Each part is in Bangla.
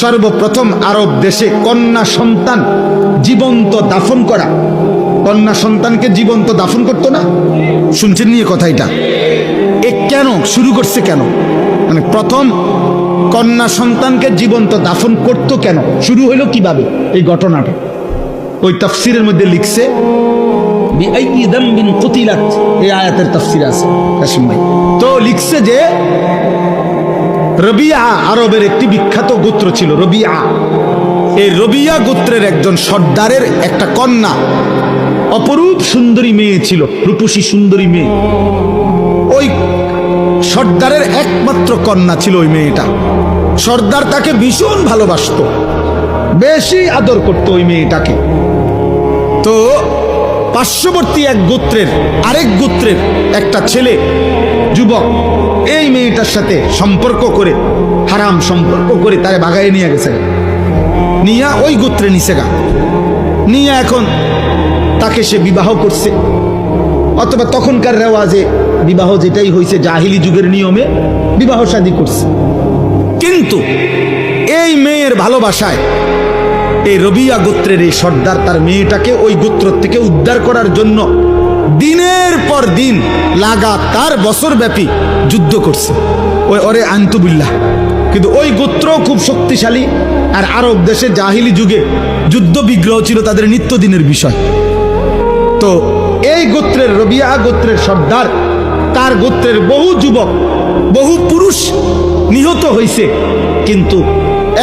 সর্বপ্রথম আরব দেশে কন্যা সন্তান জীবন্ত দাফন করা। কন্যা সন্তানকে জীবন্ত দাফন করতো না, শুনছেন নিয়ে কথা? এটা কেন শুরু করছে, কেন মানে প্রথম কন্যা সন্তানকে জীবন্ত দাফন করতো কেন, শুরু হইলো কিভাবে এই ঘটনাটা? ওই তাফসিরের মধ্যে লিখছে বিআইয়ি যামবিন কুতিলাত, এই আয়াতের তাফসির আছে কাসিম ভাই। তো লিখছে যে রবিয়া আরবের একটি বিখ্যাত গোত্র ছিল রবিয়া। এই রবিয়া গোত্রের একজন সর্দারের একটা কন্যা, অপরূপ সুন্দরী মেয়ে ছিল, রূপসী সুন্দরী মেয়ে। ওই সর্দারের একমাত্র কন্যা ছিল ওই মেয়েটা। সর্দার তাকে ভীষণ ভালোবাসতো, বেশি আদর করতো ওই মেয়েটাকে। তো পার্শ্ববর্তী এক গোত্রের আরেক গোত্রের একটা ছেলে যুবক এই মেয়েটার সাথে সম্পর্ক করে, হারাম সম্পর্ক করে তারে ভাগায় নিয়ে গেছে, নিয়ে ওই গোত্রে নিচে গা নিয়ে এখন তাকে সে বিবাহ করছে, অথবা তখনকার রেওয়াজে বিবাহ যেটাই হয়েছে জাহিলি যুগের নিয়মে বিবাহ শাদী করছে। কিন্তু এই মেয়ের ভালোবাসায় এই রবিয়া গোত্রের এই সর্দার তার মেয়েটাকে ওই গোত্র থেকে উদ্ধার করার জন্য দিনের পর দিন লাগাতার বছরব্যাপী যুদ্ধ করছে। ওই ওরে আনতুবিল্লাহ। কিন্তু ওই গোত্র খুব শক্তিশালী, আর আরব দেশে জাহিলি যুগে যুদ্ধ বিগ্রহ ছিল তাদের নিত্যদিনের বিষয়। তো এই গোত্রের রবিয়া গোত্রের সর্দার তার গোত্রের বহু যুবক বহু পুরুষ নিহত হয়েছে, কিন্তু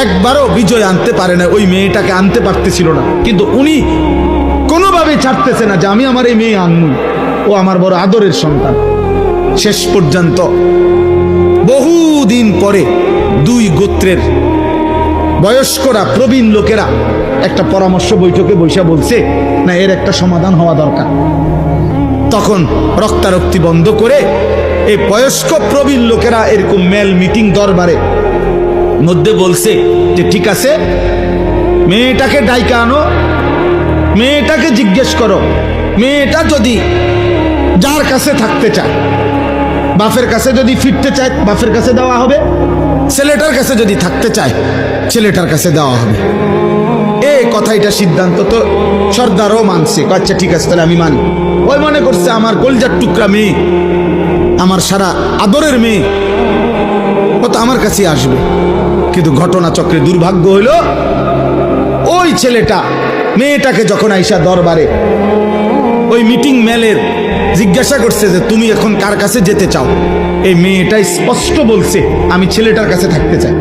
একবারও বিজয় আনতে পারে না, ওই মেয়েটাকে আনতে পারতেছিল না। কিন্তু উনি কোনোভাবে ছাড়তেছে না যে আমি আমার এই মেয়ে আনবো, ও আমার বড় আদরের সন্তান। শেষ পর্যন্ত বহুদিন পরে দুই গোত্রের বয়স্করা প্রবীণ লোকেরা একটা পরামর্শ বৈঠকে বসে বলছে, না এর একটা সমাধান হওয়া দরকার। তখন রক্তারক্তি বন্ধ করে এই বয়স্ক প্রবীণ লোকেরা এরকম মেল মিটিং দরবারে মধ্যে বলছে যে ঠিক আছে, মেয়েটাকে ডাইকা আনো, মেয়েটাকে জিজ্ঞেস করো, মেয়েটা যদি যার কাছে থাকতে চায়, বাপের কাছে যদি ফিরতে চায় বাপের কাছে দেওয়া হবে, ছেলেটার কাছে যদি থাকতে চায় ছেলেটার কাছে দেওয়া হবে। এই কথাইটা সিদ্ধান্ত তো সর্দারও মানছে, আচ্ছা ঠিক আছে তাহলে আমি মানি। ওই মনে করছে আমার কলজার টুকরা মেয়ে, আমার সারা আদরের মেয়ে, ও তো আমার কাছে আসবে। কিন্তু ঘটনা চক্রে দুর্ভাগ্য হইল, ওই ছেলেটা মেয়েটাকে যখন আইসা দরবারে ওই মিটিং মেলের জিজ্ঞাসা করছে যে তুমি এখন কার কাছে যেতে চাও, এই মেয়েটা স্পষ্ট বলছে আমি ছেলেটার কাছে থাকতে চাই।